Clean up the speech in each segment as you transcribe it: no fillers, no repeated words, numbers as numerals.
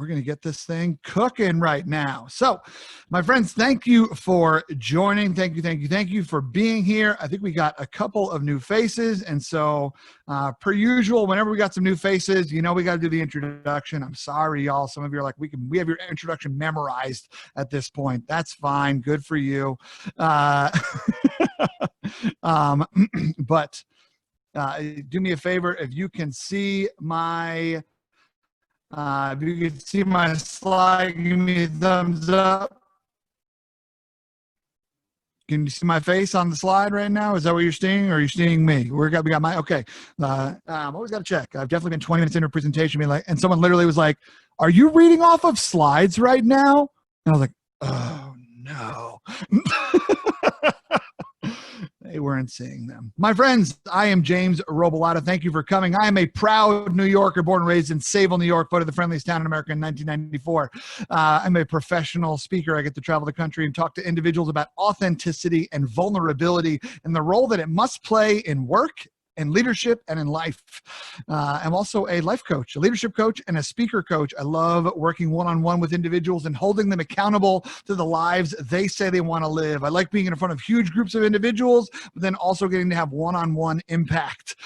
we're going to get this thing cooking right now. So, my friends, thank you for joining. Thank you for being here. I think we got a couple of new faces. And so, per usual, whenever we got some new faces, we got to do the introduction. I'm sorry, y'all. Some of you are like, we have your introduction memorized at this point. That's fine. Good for you. But do me a favor, if you can see my slide, give me a thumbs up. Can you see my face on the slide right now? Is that what you're seeing, or are you seeing me? We got my, okay. Always got to check. I've definitely been 20 minutes into a presentation being like, and someone literally was like, are you reading off of slides right now? And I was like, oh no. They weren't seeing them. My friends, I am James Robilotta. Thank you for coming. I am a proud New Yorker, born and raised in Sayville, New York, voted the friendliest town in America in 1994. I'm a professional speaker. I get to travel the country and talk to individuals about authenticity and vulnerability and the role that it must play in work, in leadership, and in life. I'm also a life coach, a leadership coach, and a speaker coach. I love working one-on-one with individuals and holding them accountable to the lives they say they want to live. I like being in front of huge groups of individuals, but then also getting to have one-on-one impact.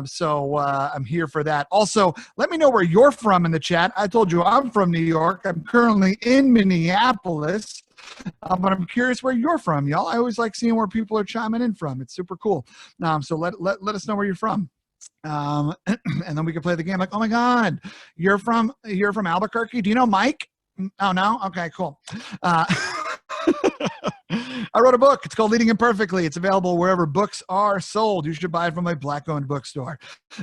So I'm here for that. Also, let me know where you're from in the chat. I told you I'm from New York. I'm currently in Minneapolis. But I'm curious where you're from, y'all. I always like seeing where people are chiming in from. It's super cool. So let us know where you're from. And then we can play the game like, oh my God, you're from Albuquerque. Do you know Mike? Oh, no? Okay, cool. I wrote a book. It's called Leading Imperfectly. It's available wherever books are sold. You should buy it from a Black-owned bookstore.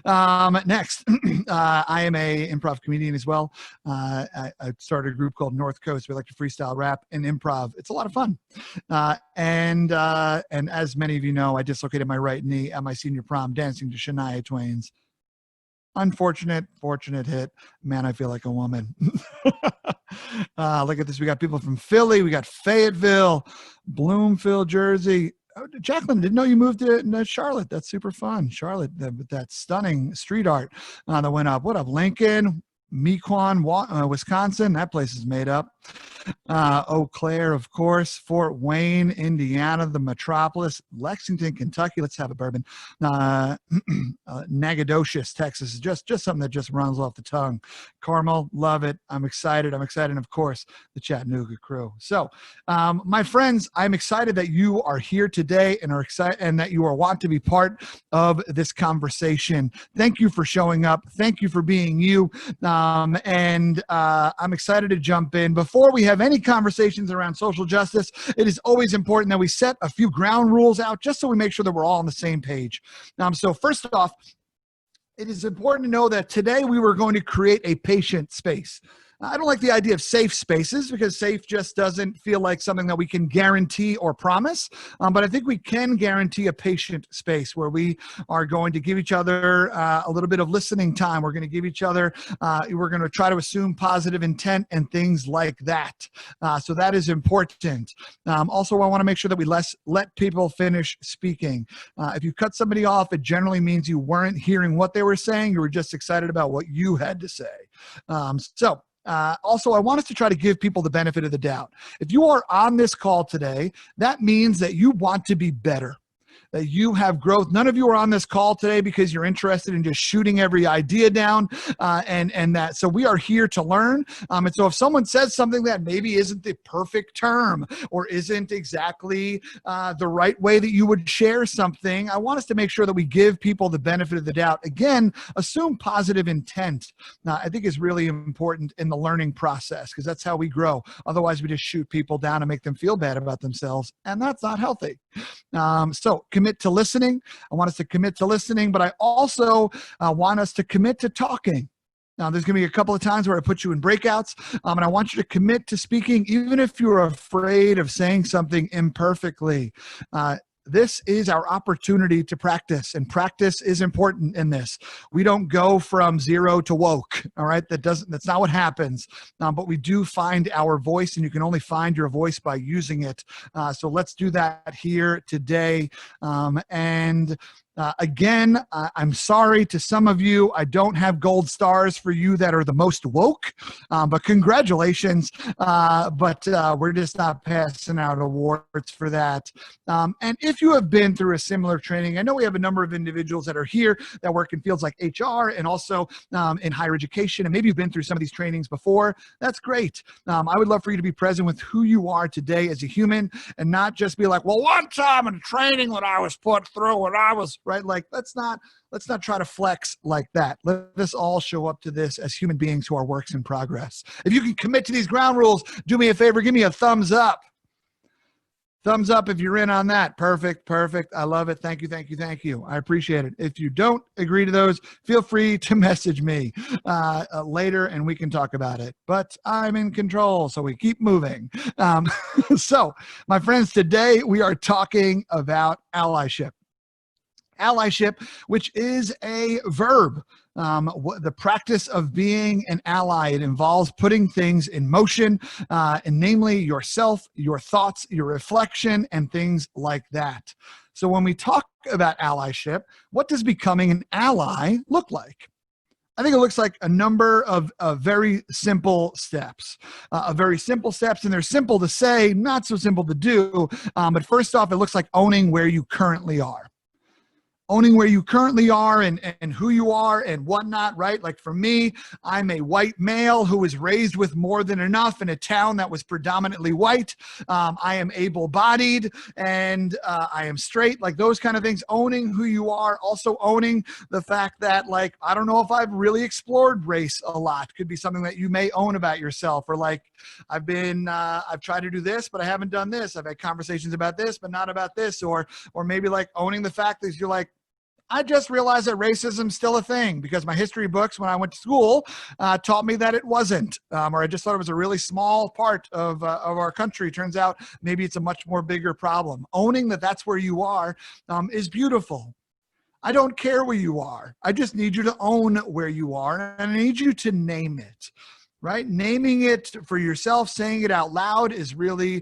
Next, I am a improv comedian as well. I started a group called North Coast. We like to freestyle rap and improv. It's a lot of fun. And as many of you know, I dislocated my right knee at my senior prom dancing to Shania Twain's unfortunate, fortunate hit, Man, I Feel Like a Woman. Look at this. We got people from Philly. We got Fayetteville, Bloomfield, Jersey. Oh, Jacqueline, didn't know you moved to Charlotte. That's super fun. Charlotte, with that stunning street art that went up. What up, Lincoln? Mequon, Wisconsin. That place is made up. Eau Claire, of course. Fort Wayne, Indiana, the metropolis. Lexington, Kentucky. Let's have a bourbon. Nacogdoches, Texas. Just something that just runs off the tongue. Carmel, love it. I'm excited. And of course, the Chattanooga crew. So, my friends, I'm excited that you are here today and are excited and that you want to be part of this conversation. Thank you for showing up. Thank you for being you. I'm excited to jump in. Before we have any conversations around social justice, it is always important that we set a few ground rules out just so we make sure that we're all on the same page. So first off, it is important to know that today we were going to create a patient space. I don't like the idea of safe spaces because safe just doesn't feel like something that we can guarantee or promise. But I think we can guarantee a patient space where we are going to give each other a little bit of listening time. We're going to give each other, we're going to try to assume positive intent and things like that. So that is important. Also, I want to make sure that we let people finish speaking. If you cut somebody off, it generally means you weren't hearing what they were saying. You were just excited about what you had to say. Also, I want us to try to give people the benefit of the doubt. If you are on this call today, that means that you want to be better, that you have growth. None of you are on this call today because you're interested in just shooting every idea down, so we are here to learn. And so if someone says something that maybe isn't the perfect term or isn't exactly the right way that you would share something, I want us to make sure that we give people the benefit of the doubt. Again, assume positive intent, I think is really important in the learning process because that's how we grow. Otherwise, we just shoot people down and make them feel bad about themselves, and that's not healthy. So commit to listening. I want us to commit to listening, but I also want us to commit to talking. Now, there's going to be a couple of times where I put you in breakouts, and I want you to commit to speaking, even if you're afraid of saying something imperfectly. This is our opportunity to practice, and practice is important in this. We don't go from zero to woke, all right? That's not what happens, but we do find our voice, and you can only find your voice by using it. So let's do that here today. Again, I'm sorry to some of you. I don't have gold stars for you that are the most woke, but congratulations. But we're just not passing out awards for that. And if you have been through a similar training, I know we have a number of individuals that are here that work in fields like HR and also in higher education, and maybe you've been through some of these trainings before. That's great. I would love for you to be present with who you are today as a human and not just be like, well, one time in training that I was put through when I was, right? Like, let's not try to flex like that. Let us all show up to this as human beings who are works in progress. If you can commit to these ground rules, do me a favor, give me a thumbs up. Thumbs up if you're in on that. Perfect. I love it. Thank you. I appreciate it. If you don't agree to those, feel free to message me later and we can talk about it. But I'm in control, so we keep moving. So, my friends, today we are talking about allyship. Allyship, which is a verb. The practice of being an ally. It involves putting things in motion, and namely yourself, your thoughts, your reflection, and things like that. So when we talk about allyship, what does becoming an ally look like? I think it looks like a number of very simple steps. And they're simple to say, not so simple to do. But first off, it looks like owning where you currently are. Owning where you currently are and who you are and whatnot, right? Like for me, I'm a white male who was raised with more than enough in a town that was predominantly white. I am able-bodied and I am straight, like those kind of things. Owning who you are, also owning the fact that, like, I don't know if I've really explored race a lot. Could be something that you may own about yourself, or like, I've tried to do this, but I haven't done this. I've had conversations about this, but not about this. Or maybe like owning the fact that you're like, I just realized that racism's still a thing because my history books when I went to school taught me that it wasn't, or I just thought it was a really small part of our country. Turns out maybe it's a much more bigger problem. Owning that that's where you are is beautiful. I don't care where you are. I just need you to own where you are, and I need you to name it. Right? Naming it for yourself, saying it out loud is really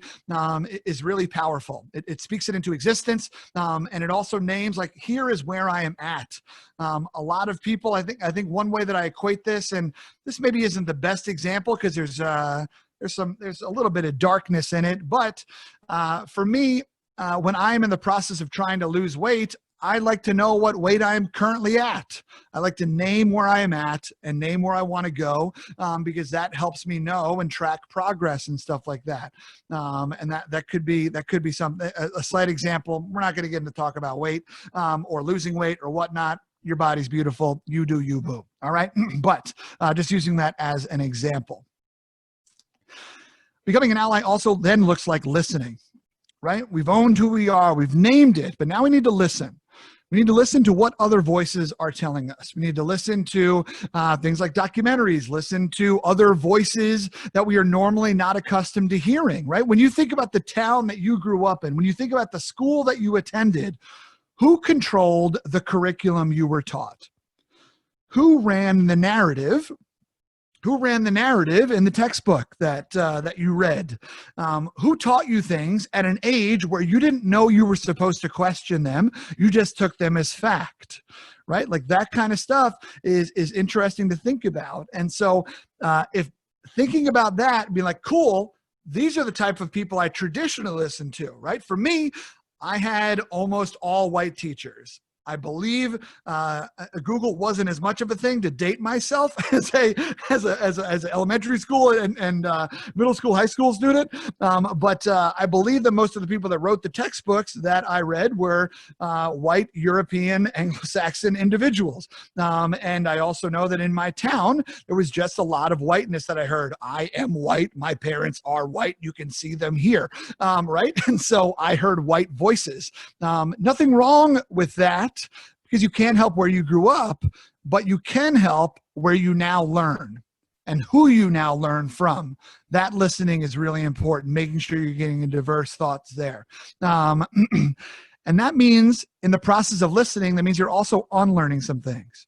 powerful. It speaks it into existence, and it also names, like, here is where I am at. A lot of people, I think one way that I equate this, and this maybe isn't the best example because there's a little bit of darkness in it, but for me, when I'm in the process of trying to lose weight, I like to know what weight I'm currently at. I like to name where I am at and name where I want to go, because that helps me know and track progress and stuff like that. And that could be something, a slight example. We're not going to get into talk about weight or losing weight or whatnot. Your body's beautiful. You do you, boo. All right. But just using that as an example. Becoming an ally also then looks like listening, right? We've owned who we are. We've named it, but now we need to listen. We need to listen to what other voices are telling us. We need to listen to things like documentaries, listen to other voices that we are normally not accustomed to hearing, right? When you think about the town that you grew up in, when you think about the school that you attended, who controlled the curriculum you were taught? Who ran the narrative? Who ran the narrative in the textbook that you read? Who taught you things at an age where you didn't know you were supposed to question them? You just took them as fact, right? Like that kind of stuff is interesting to think about. And so if thinking about that, be like, cool, these are the type of people I traditionally listen to, right? For me, I had almost all white teachers. I believe Google wasn't as much of a thing to date myself as an elementary school and middle school, high school student. But I believe that most of the people that wrote the textbooks that I read were white, European, Anglo-Saxon individuals. And I also know that in my town, there was just a lot of whiteness that I heard. I am white. My parents are white. You can see them here. Right. And so I heard white voices. Nothing wrong with that, because you can't help where you grew up, but you can help where you now learn and who you now learn from. That listening is really important, making sure you're getting diverse thoughts there. And that means in the process of listening, that means you're also unlearning some things,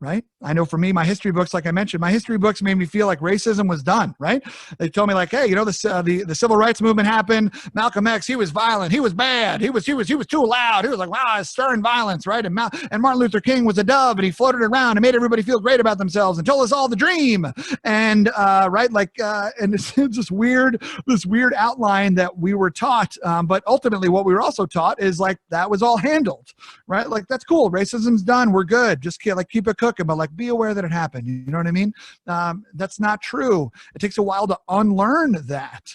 right? I know for me, my history books, like I mentioned, my history books made me feel like racism was done, right? They told me like, hey, you know, the civil rights movement happened. Malcolm X, he was violent. He was bad. He was too loud. He was like, wow, it's stirring violence, right? And Martin Luther King was a dove, and he floated around and made everybody feel great about themselves and told us all the dream. And right, like, and it's this weird outline that we were taught. But ultimately, what we were also taught is like that was all handled, right? Like, that's cool. Racism's done. We're good. Just keep it cooking, but like be aware that it happened. You know what I mean? That's not true. It takes a while to unlearn that.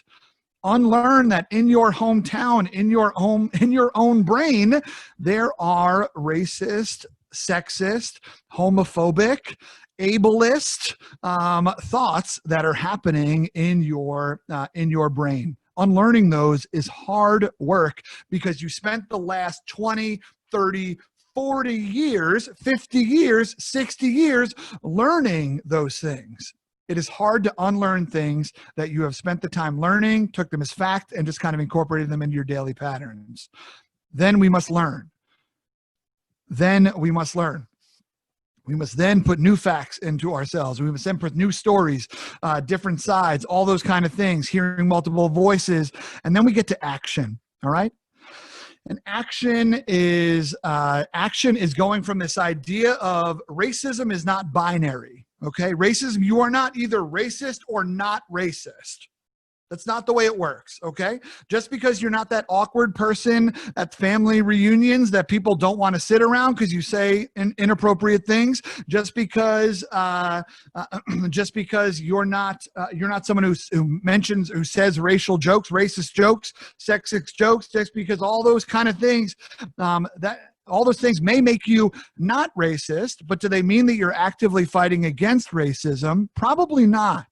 Unlearn that in your hometown, in your own brain, there are racist, sexist, homophobic, ableist thoughts that are happening in your brain. Unlearning those is hard work because you spent the last 20, 30, 40 years, 50 years, 60 years learning those things. It is hard to unlearn things that you have spent the time learning, took them as fact, and just kind of incorporated them into your daily patterns. Then we must learn. We must then put new facts into ourselves. We must then put new stories, different sides, all those kind of things, hearing multiple voices, and then we get to action, all right? And action is going from this idea of racism is not binary, okay? Racism, you are not either racist or not racist. That's not the way it works, okay? Just because you're not that awkward person at family reunions that people don't want to sit around because you say inappropriate things, just because you're not someone who says racial jokes, racist jokes, sexist jokes, just because all those kind of things all those things may make you not racist, but do they mean that you're actively fighting against racism? Probably not.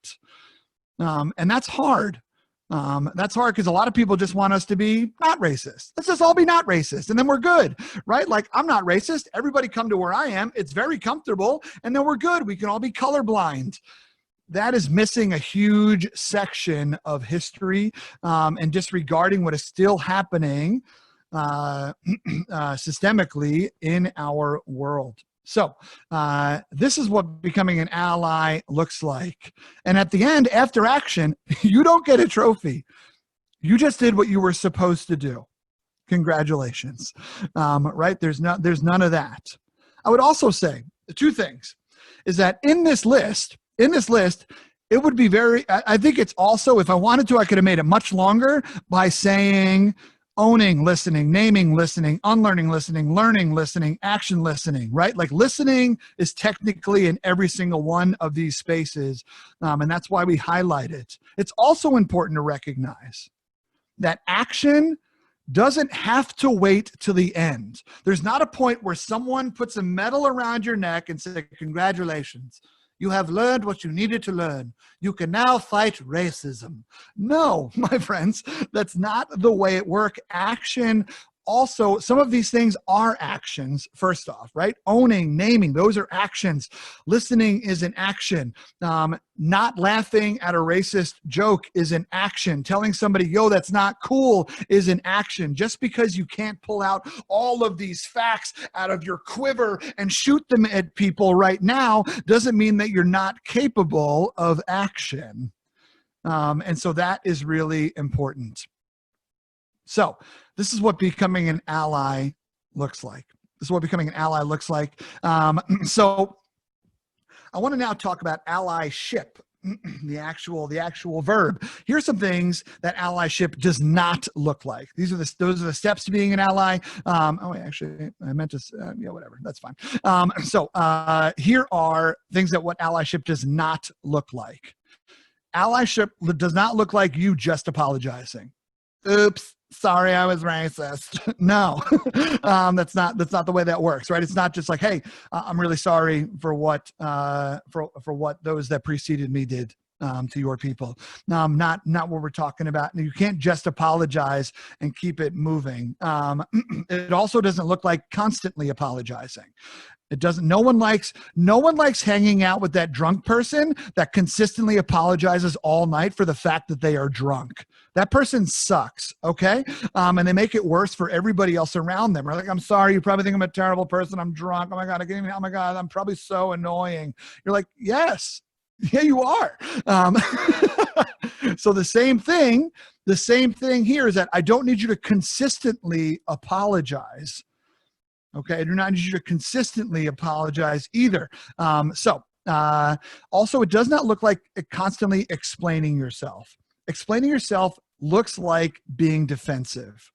And that's hard. That's hard because a lot of people just want us to be not racist. Let's just all be not racist, and then we're good, right? Like, I'm not racist. Everybody come to where I am. It's very comfortable, and then we're good. We can all be colorblind. That is missing a huge section of history and disregarding what is still happening systemically in our world. So this is what becoming an ally looks like. And at the end, after action, you don't get a trophy. You just did what you were supposed to do. Congratulations. Right? There's none of that. I would also say two things is that in this list, it would be I think it's also, if I wanted to, I could have made it much longer by saying owning listening, naming listening, unlearning listening, learning listening, action listening, right? Like, listening is technically in every single one of these spaces, and that's why we highlight it. It's also important to recognize that action doesn't have to wait till the end. There's not a point where someone puts a medal around your neck and says, congratulations, you have learned what you needed to learn. You can now fight racism. No, my friends, that's not the way it works. Action also, some of these things are actions, first off, right? Owning, naming, those are actions. Listening is an action. Not laughing at a racist joke is an action. Telling somebody, yo, that's not cool is an action. Just because you can't pull out all of these facts out of your quiver and shoot them at people right now doesn't mean that you're not capable of action. And so that is really important. So this is what becoming an ally looks like. So I want to now talk about allyship, the actual verb. Here's some things that allyship does not look like. Those are the steps to being an ally. Actually, I meant to, yeah, whatever, that's fine. Here are things that what allyship does not look like. Allyship does not look like you just apologizing. Oops, sorry, I was racist. No, that's not the way that works, right? It's not just like, hey, I'm really sorry for what those that preceded me did to your people. Not what we're talking about. You can't just apologize and keep it moving. It also doesn't look like constantly apologizing. It doesn't. No one likes hanging out with that drunk person that consistently apologizes all night for the fact that they are drunk. that person sucks, okay? And they make it worse for everybody else around them. Or like, I'm sorry, you probably think I'm a terrible person. I'm drunk. Oh my God, oh my God, I'm probably so annoying. You're like, yes, yeah, you are. So the same thing here is that I don't need you to consistently apologize. Okay, I do not need you to consistently apologize either. Also, it does not look like constantly explaining yourself. Explaining yourself looks like being defensive,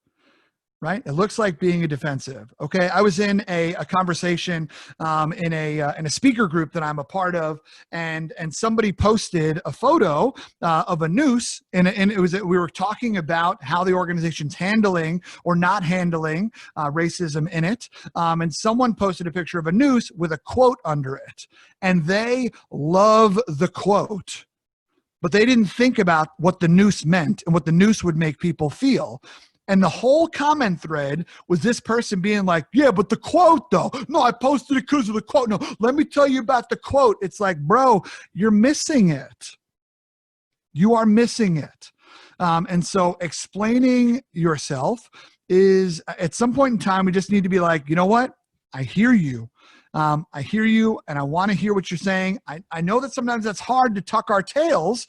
right? It looks like being a defensive. Okay, I was in a conversation in a speaker group that I'm a part of, and somebody posted a photo of a noose, and it was, we were talking about how the organization's handling or not handling racism in it, and someone posted a picture of a noose with a quote under it, and they love the quote, but they didn't think about what the noose meant and what the noose would make people feel. And the whole comment thread was this person being like, yeah, but the quote though, no, I posted it because of the quote. No, let me tell you about the quote. It's like, bro, you're missing it. You are missing it. And so explaining yourself is, at some point in time, we just need to be like, you know what? I hear you. I hear you, and I want to hear what you're saying. I know that sometimes that's hard to tuck our tails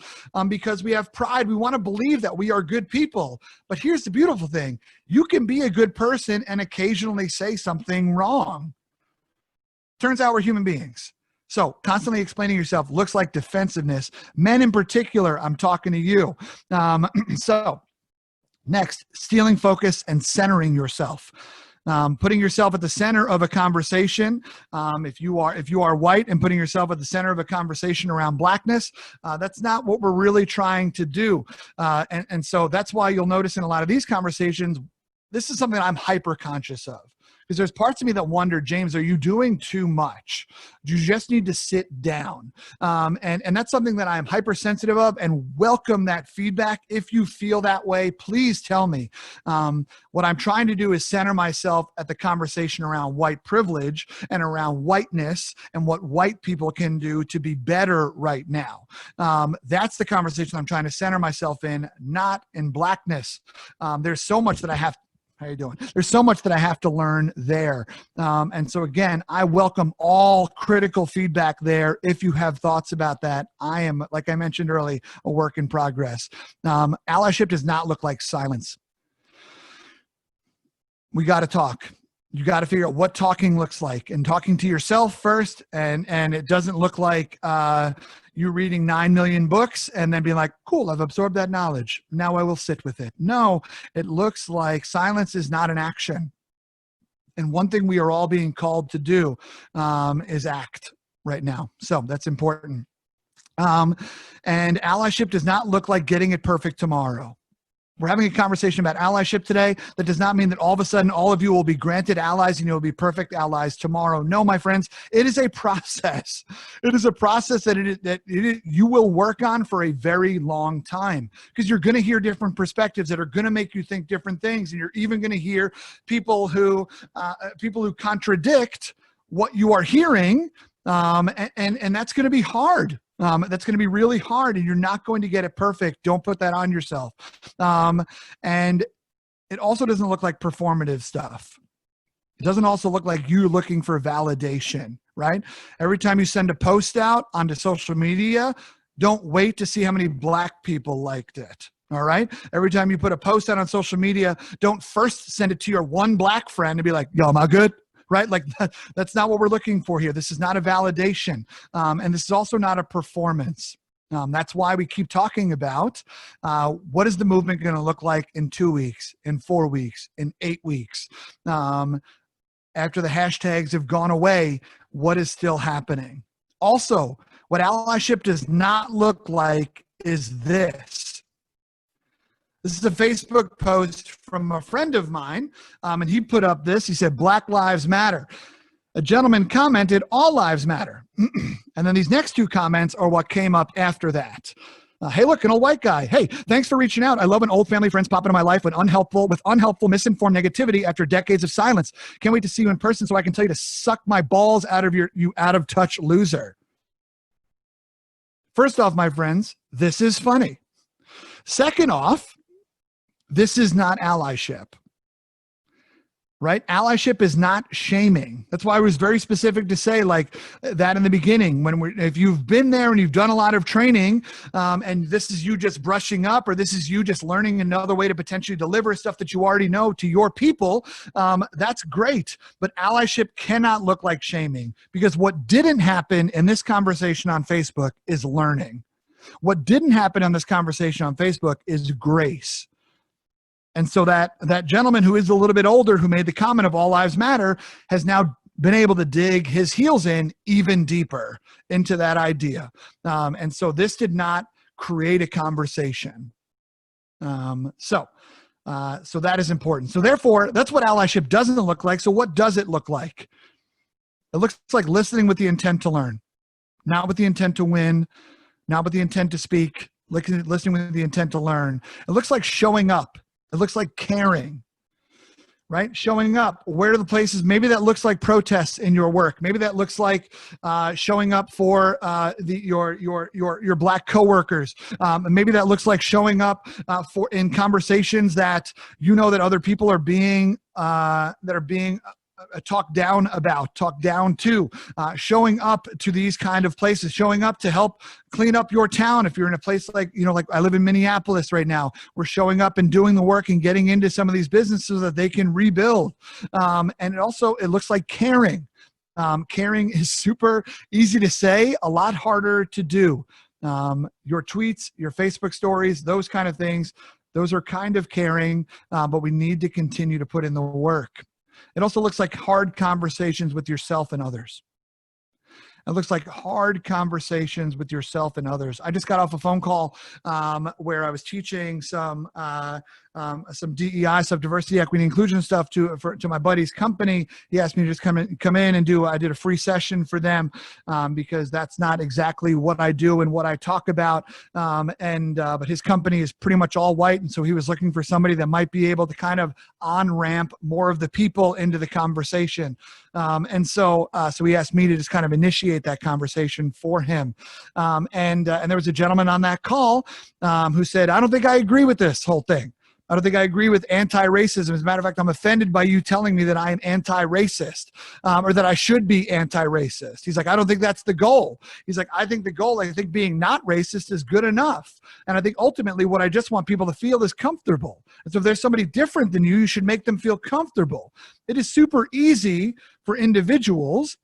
because we have pride. We want to believe that we are good people. But here's the beautiful thing. You can be a good person and occasionally say something wrong. Turns out we're human beings. So constantly explaining yourself looks like defensiveness. Men in particular, I'm talking to you. So next, stealing focus and centering yourself. Putting yourself at the center of a conversation. If you are white and putting yourself at the center of a conversation around blackness, that's not what we're really trying to do. And so that's why you'll notice in a lot of these conversations, this is something I'm hyper conscious of. Because there's parts of me that wonder, James, are you doing too much? You just need to sit down. And that's something that I'm hypersensitive of, and welcome that feedback. If you feel that way, please tell me. What I'm trying to do is center myself at the conversation around white privilege and around whiteness and what white people can do to be better right now. That's the conversation I'm trying to center myself in, not in blackness. There's so much that I have. How you doing? There's so much that I have to learn there. And so again, I welcome all critical feedback there. If you have thoughts about that, I am, like I mentioned earlier, a work in progress. Allyship does not look like silence. We got to talk. You got to figure out what talking looks like, and talking to yourself first. And it doesn't look like you reading 9 million books and then being like, cool, I've absorbed that knowledge. Now I will sit with it. No, it looks like silence is not an action. And one thing we are all being called to do is act right now. So that's important. And allyship does not look like getting it perfect tomorrow. We're having a conversation about allyship today. That does not mean that all of a sudden all of you will be granted allies and you'll be perfect allies tomorrow. No, my friends, it is a process. It is a process that you will work on for a very long time, because you're going to hear different perspectives that are going to make you think different things. And you're even going to hear people who contradict what you are hearing. And that's going to be hard. That's going to be really hard, and you're not going to get it perfect. Don't put that on yourself. And it also doesn't look like performative stuff. It doesn't also look like you looking for validation, right? Every time you send a post out onto social media, don't wait to see how many black people liked it. All right. Every time you put a post out on social media, don't first send it to your one black friend and be like, yo, am I good? Right? Like that's not what we're looking for here. This is not a validation. And this is also not a performance. That's why we keep talking about what is the movement going to look like in 2 weeks, in 4 weeks, in 8 weeks. After the hashtags have gone away, what is still happening? Also, what allyship does not look like is this. This is a Facebook post from a friend of mine, and he put up this. He said, Black Lives Matter. A gentleman commented, all lives matter. And then these next two comments are what came up after that. Hey, look, an old white guy. Hey, thanks for reaching out. I love when old family friends pop into my life with unhelpful, misinformed negativity after decades of silence. Can't wait to see you in person so I can tell you to suck my balls out of you out of touch loser. First off, my friends, this is funny. Second off, this is not allyship. Right? Allyship is not shaming. That's why I was very specific to say like that in the beginning. If you've been there and you've done a lot of training, and this is you just brushing up, or this is you just learning another way to potentially deliver stuff that you already know to your people, that's great. But allyship cannot look like shaming, because what didn't happen in this conversation on Facebook is learning. What didn't happen in this conversation on Facebook is grace. And so that gentleman who is a little bit older, who made the comment of all lives matter, has now been able to dig his heels in even deeper into that idea. And so this did not create a conversation. So that is important. So therefore, that's what allyship doesn't look like. So what does it look like? It looks like listening with the intent to learn, not with the intent to win, not with the intent to speak, listening with the intent to learn. It looks like showing up. It looks like caring, right? Showing up. Where are the places? Maybe that looks like protests in your work. Maybe that looks like showing up for your Black coworkers. Maybe that looks like showing up in conversations that you know that other people are being talked down about, talked down to, showing up to these kind of places, showing up to help clean up your town. If you're in a place like I live in Minneapolis right now, we're showing up and doing the work and getting into some of these businesses so that they can rebuild. And it looks like caring. Caring is super easy to say, a lot harder to do. Your tweets, your Facebook stories, those kind of things, those are kind of caring, but we need to continue to put in the work. It also looks like hard conversations with yourself and others. It looks like hard conversations with yourself and others. I just got off a phone call where I was teaching some DEI stuff, diversity, equity, inclusion stuff to my buddy's company. He asked me to just come in and I did a free session for them because that's not exactly what I do and what I talk about. But his company is pretty much all white, and so he was looking for somebody that might be able to kind of on-ramp more of the people into the conversation. So he asked me to just kind of initiate that conversation for him. And there was a gentleman on that call who said, I don't think I agree with this whole thing. I don't think I agree with anti-racism. As a matter of fact, I'm offended by you telling me that I am anti-racist or that I should be anti-racist. He's like, I don't think that's the goal. He's like, I think being not racist is good enough. And I think ultimately what I just want people to feel is comfortable. And so if there's somebody different than you, you should make them feel comfortable. It is super easy for individuals.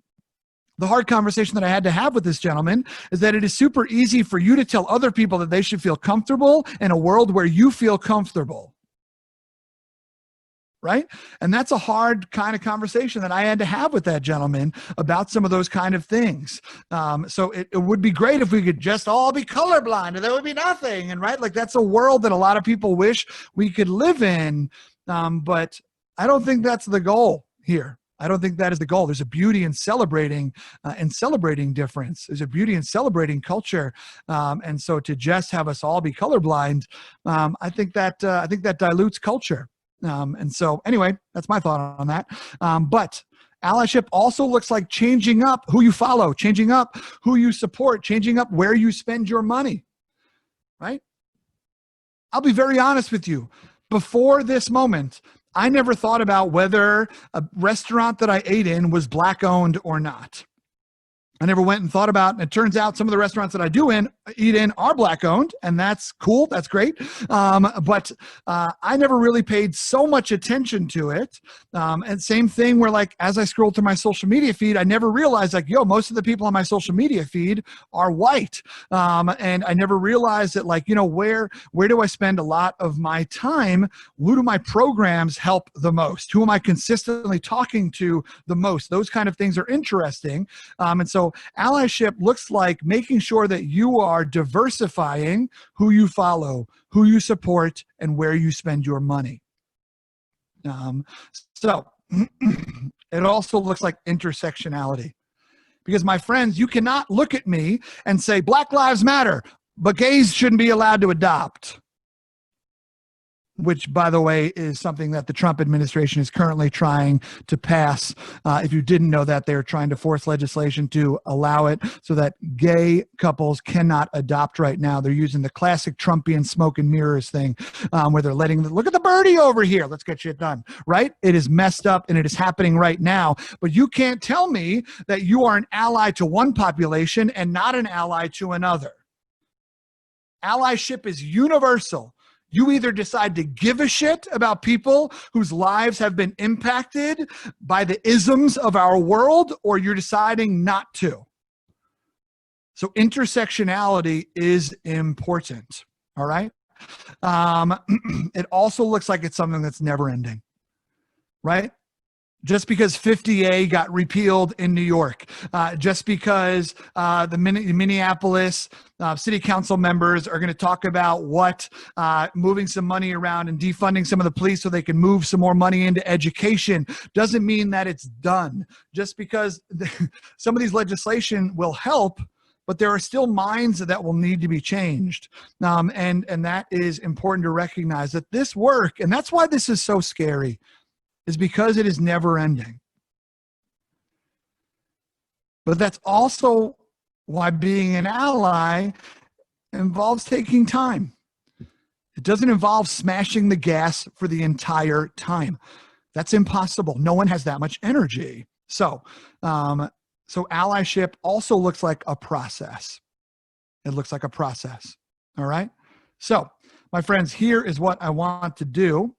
The hard conversation that I had to have with this gentleman is that it is super easy for you to tell other people that they should feel comfortable in a world where you feel comfortable. Right? And that's a hard kind of conversation that I had to have with that gentleman about some of those kind of things. So it would be great if we could just all be colorblind and there would be nothing. And right, like that's a world that a lot of people wish we could live in. But I don't think that's the goal here. I don't think that is the goal. There's a beauty in celebrating difference. There's a beauty in celebrating culture. And so to just have us all be colorblind, I think that dilutes culture. And so anyway, that's my thought on that. But allyship also looks like changing up who you follow, changing up who you support, changing up where you spend your money, right? I'll be very honest with you. Before this moment, I never thought about whether a restaurant that I ate in was Black owned or not. I never went and thought about, and it turns out some of the restaurants that I do eat in are Black owned, and that's cool. That's great. But I never really paid so much attention to it. And same thing where like, as I scrolled through my social media feed, I never realized like, most of the people on my social media feed are white. And I never realized that like, where do I spend a lot of my time? Who do my programs help the most? Who am I consistently talking to the most? Those kind of things are interesting. And so allyship looks like making sure that you are diversifying who you follow, who you support, and where you spend your money. So it also looks like intersectionality. Because my friends, you cannot look at me and say, Black Lives Matter, but gays shouldn't be allowed to adopt. which, by the way, is something that the Trump administration is currently trying to pass. If you didn't know that, they're trying to force legislation to allow it so that gay couples cannot adopt right now. They're using the classic Trumpian smoke and mirrors thing, where they're letting them, look at the birdie over here, let's get shit done, right? It is messed up and it is happening right now. But you can't tell me that you are an ally to one population and not an ally to another. Allyship is universal. You either decide to give a shit about people whose lives have been impacted by the isms of our world, or you're deciding not to. So intersectionality is important, all right? It also looks like it's something that's never ending, right? Just because 50A got repealed in New York, just because the Minneapolis city council members are going to talk about what moving some money around and defunding some of the police so they can move some more money into education, doesn't mean that it's done. Just because some of these legislation will help, but there are still minds that will need to be changed. And that is important to recognize, that this work, and that's why this is so scary, is because it is never ending. But that's also why being an ally involves taking time. It doesn't involve smashing the gas for the entire time. That's impossible. No one has that much energy. So allyship also looks like a process. It looks like a process. All right. So, my friends, here is what I want to do.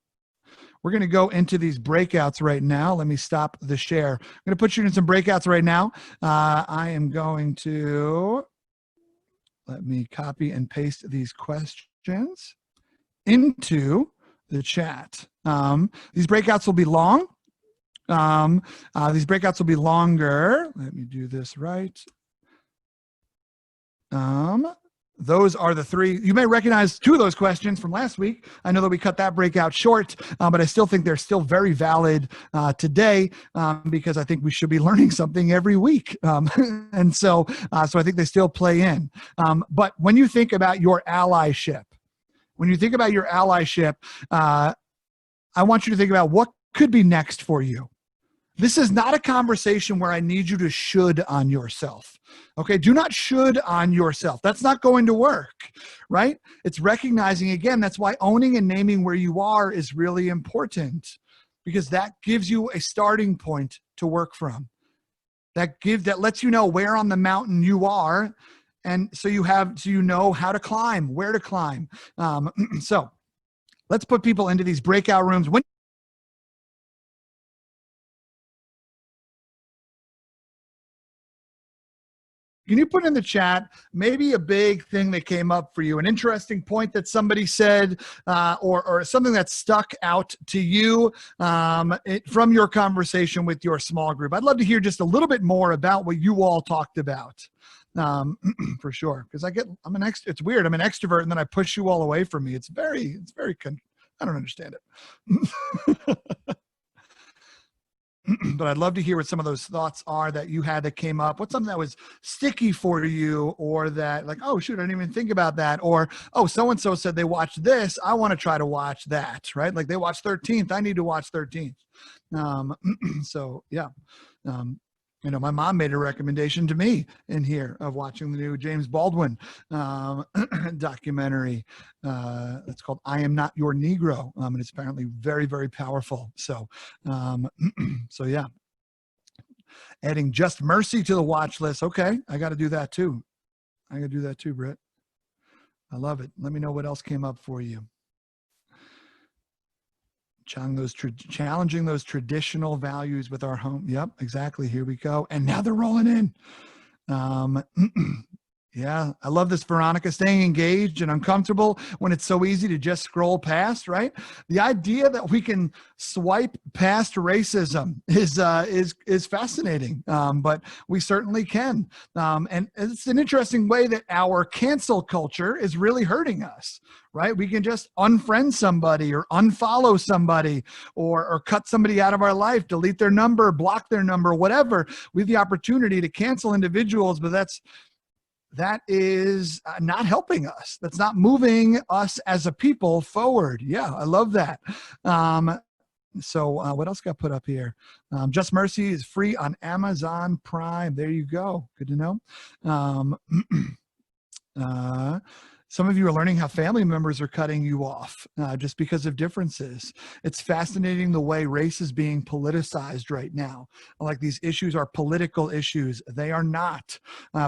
We're going to go into these breakouts right now. Let me stop the share. I'm going to put you in some breakouts right now. I am going to, let me copy and paste these questions into the chat. These breakouts will be long. These breakouts will be longer. Let me do this right. Those are the three. You may recognize two of those questions from last week. I know that we cut that breakout short, but I still think they're still very valid today, because I think we should be learning something every week. And so I think they still play in. But when you think about your allyship, I want you to think about what could be next for you. This is not a conversation where I need you to should on yourself. Okay, do not should on yourself. That's not going to work, right? It's recognizing, again, that's why owning and naming where you are is really important, because that gives you a starting point to work from. That lets you know where on the mountain you are, and so you know how to climb, where to climb. So let's put people into these breakout rooms. Can you put in the chat maybe a big thing that came up for you, an interesting point that somebody said, or something that stuck out to you from your conversation with your small group? I'd love to hear just a little bit more about what you all talked about, for sure. Because it's weird. I'm an extrovert, and then I push you all away from me. It's very, I don't understand it. But I'd love to hear what some of those thoughts are that you had that came up. What's something that was sticky for you, or that like, oh shoot, I didn't even think about that. Or, oh, so-and-so said they watched this, I want to try to watch that, right? Like they watched 13th, I need to watch 13th. So yeah. My mom made a recommendation to me in here of watching the new James Baldwin documentary. It's called I Am Not Your Negro. And it's apparently very, very powerful. So, so yeah. Adding Just Mercy to the watch list. Okay, I got to do that too. Britt. I love it. Let me know what else came up for you. Challenging those traditional values with our home. Yep, exactly. Here we go. And now they're rolling in. Yeah, I love this, Veronica. Staying engaged and uncomfortable when it's so easy to just scroll past, right? The idea that we can swipe past racism is fascinating, but we certainly can. And it's an interesting way that our cancel culture is really hurting us, right? We can just unfriend somebody or unfollow somebody or cut somebody out of our life, delete their number, block their number, whatever. We have the opportunity to cancel individuals, but that's that is not helping us. That's not moving us as a people forward. Yeah, I love that. So what else got put up here? Just Mercy is free on Amazon Prime. There you go. Good to know. Some of you are learning how family members are cutting you off just because of differences. It's fascinating the way race is being politicized right now. Like these issues are political issues. They are not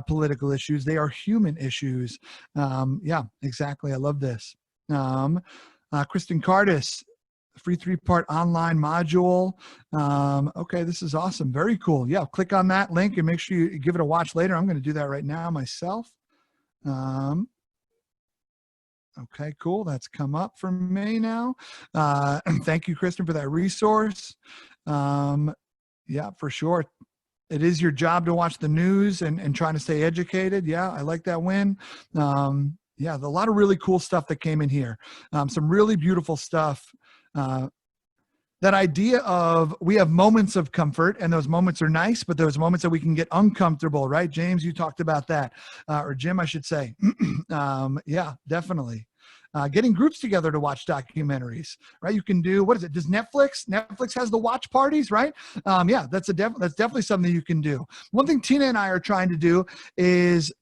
political issues. They are human issues. Yeah, exactly. I love this. Kristen Cardis, free 3-part online module. Okay, this is awesome. Very cool. Yeah, click on that link and make sure you give it a watch later. I'm going to do that right now myself. Okay, cool. That's come up for me now. Thank you, Kristen, for that resource. Yeah, for sure. It is your job to watch the news and trying to stay educated. Yeah, I like that win. Yeah, a lot of really cool stuff that came in here. Some really beautiful stuff. That idea of we have moments of comfort and those moments are nice, but those moments that we can get uncomfortable, right? James, you talked about that, or Jim, I should say. Yeah, definitely. Getting groups together to watch documentaries, right? You can do, what is it? Does Netflix has the watch parties, right? Yeah, that's definitely something you can do. One thing Tina and I are trying to do is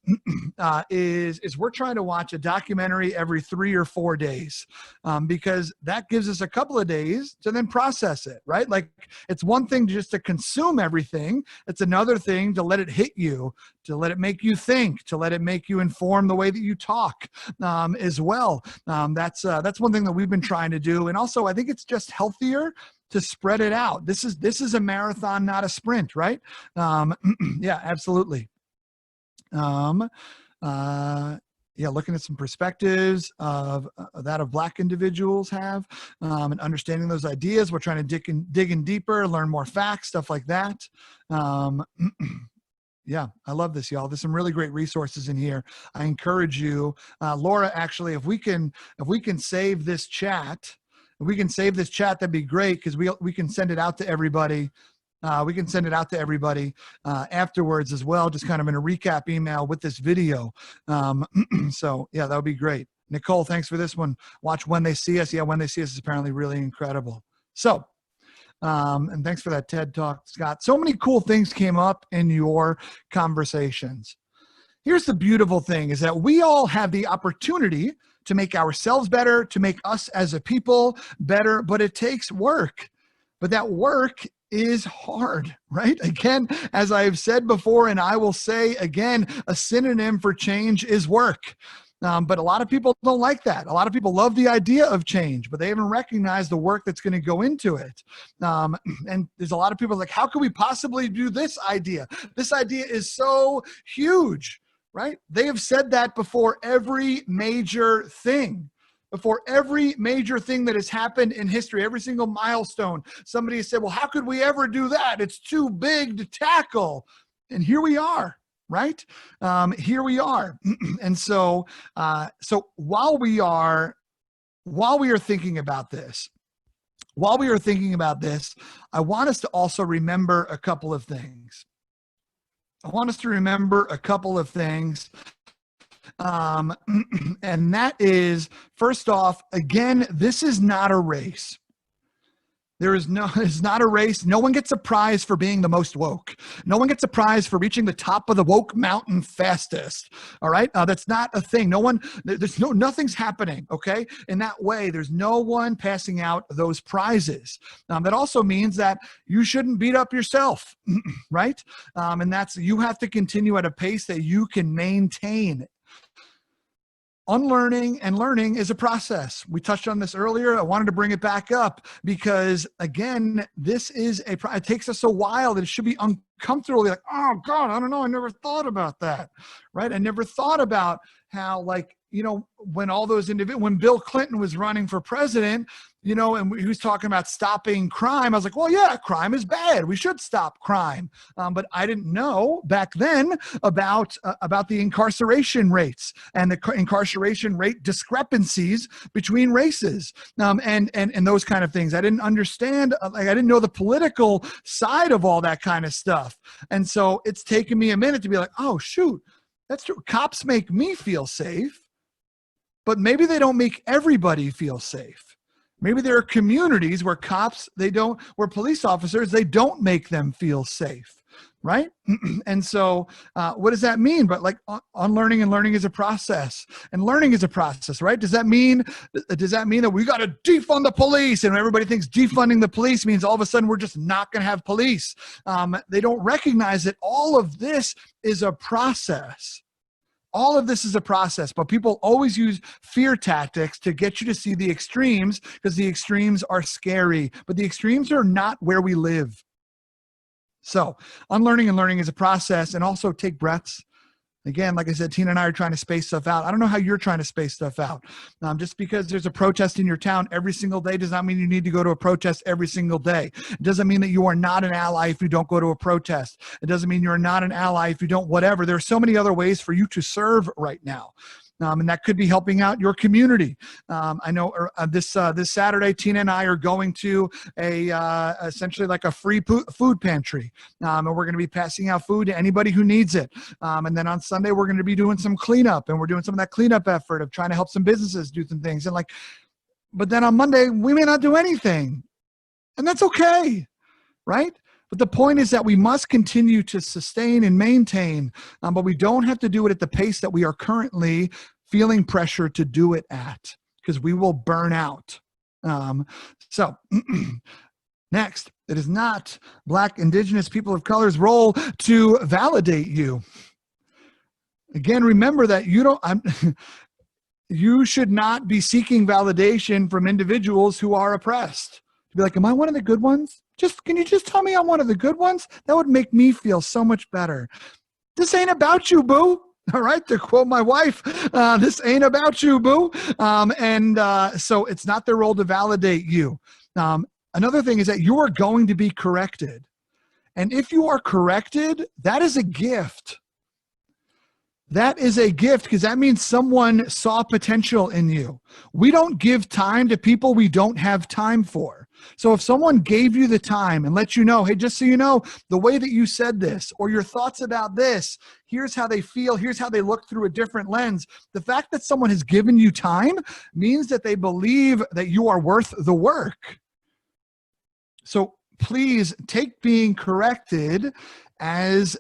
we're trying to watch a documentary every 3 or 4 days, because that gives us a couple of days to then process it, right? Like it's one thing just to consume everything. It's another thing to let it hit you, to let it make you think, to let it make you inform the way that you talk as well. That's one thing that we've been trying to do. And also I think it's just healthier to spread it out. This is a marathon, not a sprint, right? Yeah, absolutely. Yeah, looking at some perspectives of that of Black individuals have, and understanding those ideas. We're trying to dig in deeper, learn more facts, stuff like that. Yeah, I love this, y'all. There's some really great resources in here. I encourage you, Laura. Actually, if we can save this chat, that'd be great, because we can send it out to everybody. We can send it out to everybody afterwards as well, just kind of in a recap email with this video. So yeah, that would be great. Nicole, thanks for this one. Watch When They See Us. Yeah, When They See Us is apparently really incredible. So, and thanks for that TED Talk, Scott. So many cool things came up in your conversations. Here's the beautiful thing, is that we all have the opportunity to make ourselves better, to make us as a people better, but it takes work. But that work is hard, right? Again, as I've said before, and I will say again, a synonym for change is work. But a lot of people don't like that. A lot of people love the idea of change, but they haven't recognized the work that's going to go into it. And there's a lot of people like, how can we possibly do this idea? This idea is so huge, right? They have said that before every major thing. Before every major thing that has happened in history, every single milestone, somebody said, well, how could we ever do that? It's too big to tackle. And here we are, right? Here we are. And so while we are thinking about this, I want us to also remember a couple of things. And that is, first off, again, this is not a race. It's not a race. No one gets a prize for being the most woke. No one gets a prize for reaching the top of the woke mountain fastest. All right. That's not a thing. Nothing's happening. Okay. In that way, there's no one passing out those prizes. That also means that you shouldn't beat up yourself. Right. And you have to continue at a pace that you can maintain. Unlearning and learning is a process. We touched on this earlier. I wanted to bring it back up because, again, it takes us a while that it should be uncomfortable. Be like, oh God, I don't know. I never thought about that, right? I never thought about how, like, when Bill Clinton was running for president, and he was talking about stopping crime. I was like, well, yeah, crime is bad. We should stop crime. But I didn't know back then about the incarceration rates and the incarceration rate discrepancies between races, and those kind of things. I didn't understand. I didn't know the political side of all that kind of stuff. And so it's taken me a minute to be like, oh shoot, That's true. Cops make me feel safe, but maybe they don't make everybody feel safe. Maybe there are communities where where police officers, they don't make them feel safe, right? And so what does that mean? But like unlearning and learning is a process, and learning is a process, right? Does that mean that we got to defund the police, and everybody thinks defunding the police means all of a sudden we're just not going to have police? They don't recognize that all of this is a process. All of this is a process, but people always use fear tactics to get you to see the extremes, because the extremes are scary, but the extremes are not where we live. So unlearning and learning is a process, and also take breaths. Again, like I said, Tina and I are trying to space stuff out. I don't know how you're trying to space stuff out. Just because there's a protest in your town every single day does not mean you need to go to a protest every single day. It doesn't mean that you are not an ally if you don't go to a protest. It doesn't mean you're not an ally if you don't whatever. There are so many other ways for you to serve right now. And that could be helping out your community. I know this Saturday, Tina and I are going to essentially like a free food pantry. And we're going to be passing out food to anybody who needs it. And then on Sunday, we're going to be doing some cleanup, and we're doing some of that cleanup effort of trying to help some businesses do some things. But then on Monday, we may not do anything, and that's okay, right? But the point is that we must continue to sustain and maintain, but we don't have to do it at the pace that we are currently feeling pressure to do it at, because we will burn out. So next, it is not Black, Indigenous, people of color's role to validate you. Again, remember that you should not be seeking validation from individuals who are oppressed. To be like, am I one of the good ones? Can you just tell me I'm one of the good ones? That would make me feel so much better. This ain't about you, boo. All right, to quote my wife, this ain't about you, boo. So it's not their role to validate you. Another thing is that you are going to be corrected. And if you are corrected, that is a gift. That is a gift, because that means someone saw potential in you. We don't give time to people we don't have time for. So if someone gave you the time and let you know, hey, just so you know, the way that you said this, or your thoughts about this, here's how they feel, here's how they look through a different lens. The fact that someone has given you time means that they believe that you are worth the work. So please take being corrected as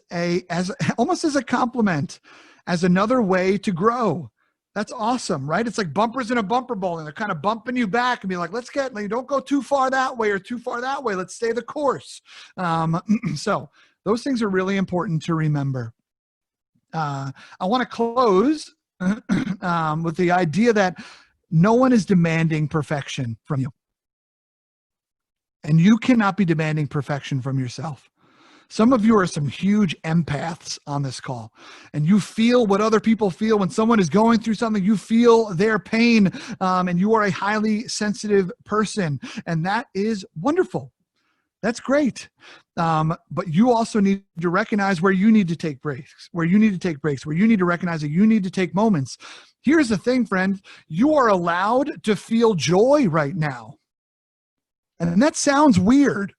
almost as a compliment, as another way to grow. That's awesome, right? It's like bumpers in a bumper bowl, and they're kind of bumping you back and be like, don't go too far that way or too far that way. Let's stay the course. So those things are really important to remember. I want to close with the idea that no one is demanding perfection from you. And you cannot be demanding perfection from yourself. Some of you are some huge empaths on this call, and you feel what other people feel when someone is going through something. You feel their pain, and you are a highly sensitive person, and that is wonderful. That's great. But you also need to recognize where you need to take breaks, where you need to recognize that you need to take moments. Here's the thing, friend. You are allowed to feel joy right now. And that sounds weird,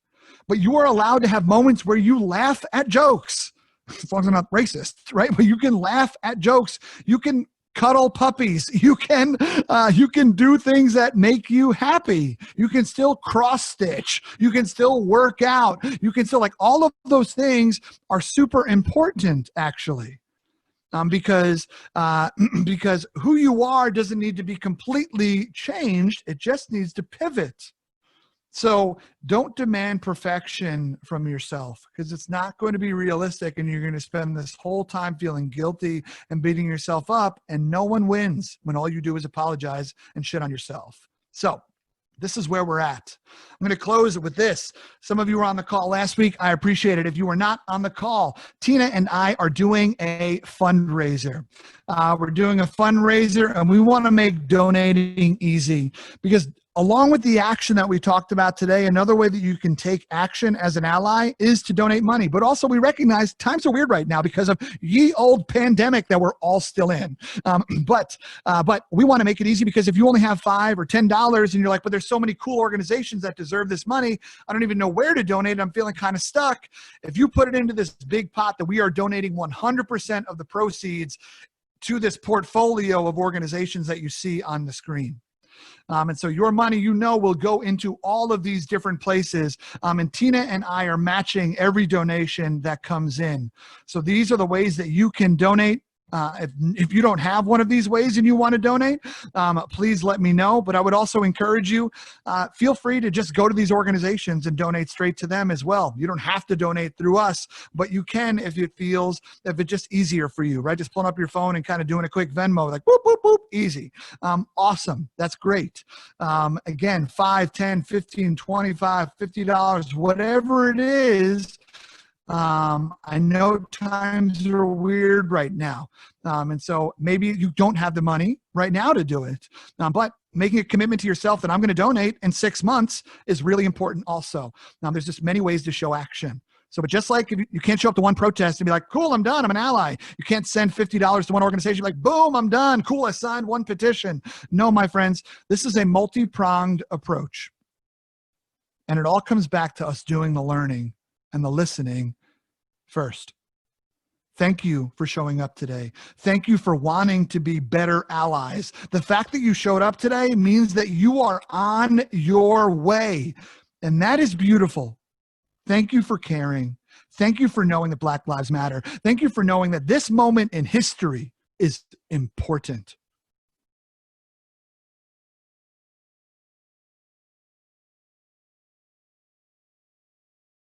but you are allowed to have moments where you laugh at jokes, as long as I'm not racist, right? But you can laugh at jokes. You can cuddle puppies. You can do things that make you happy. You can still cross stitch. You can still work out. You can still, all of those things are super important, actually. Because who you are doesn't need to be completely changed. It just needs to pivot. So don't demand perfection from yourself, because it's not going to be realistic, and you're going to spend this whole time feeling guilty and beating yourself up, and no one wins when all you do is apologize and shit on yourself. So this is where we're at. I'm going to close it with this. Some of you were on the call last week. I appreciate it. If you were not on the call, Tina and I are doing a fundraiser. We're doing a fundraiser, and we want to make donating easy, because Along with the action that we talked about today, another way that you can take action as an ally is to donate money. But also we recognize times are weird right now because of ye old pandemic that we're all still in. But we want to make it easy, because if you only have $5 or $10 and you're like, but there's so many cool organizations that deserve this money, I don't even know where to donate, I'm feeling kind of stuck. If you put it into this big pot that we are donating 100% of the proceeds to this portfolio of organizations that you see on the screen. And so your money, will go into all of these different places. And Tina and I are matching every donation that comes in. So these are the ways that you can donate. If you don't have one of these ways and you want to donate, please let me know. But I would also encourage you, feel free to just go to these organizations and donate straight to them as well. You don't have to donate through us, but you can if it's just easier for you, right? Just pulling up your phone and kind of doing a quick Venmo, like boop, boop, boop, easy. Awesome. That's great. Again, $5, $10, $15, $25, $50, whatever it is. I know times are weird right now. And so maybe you don't have the money right now to do it. But making a commitment to yourself that I'm going to donate in 6 months is really important also. There's just many ways to show action. So, but just like if you can't show up to one protest and be like, cool, I'm done, I'm an ally. You can't send $50 to one organization, like, boom, I'm done. Cool, I signed one petition. No, my friends, this is a multi-pronged approach. And it all comes back to us doing the learning and the listening first. Thank you for showing up today. Thank you for wanting to be better allies. The fact that you showed up today means that you are on your way, and that is beautiful. Thank you for caring. Thank you for knowing that Black Lives Matter. Thank you for knowing that this moment in history is important.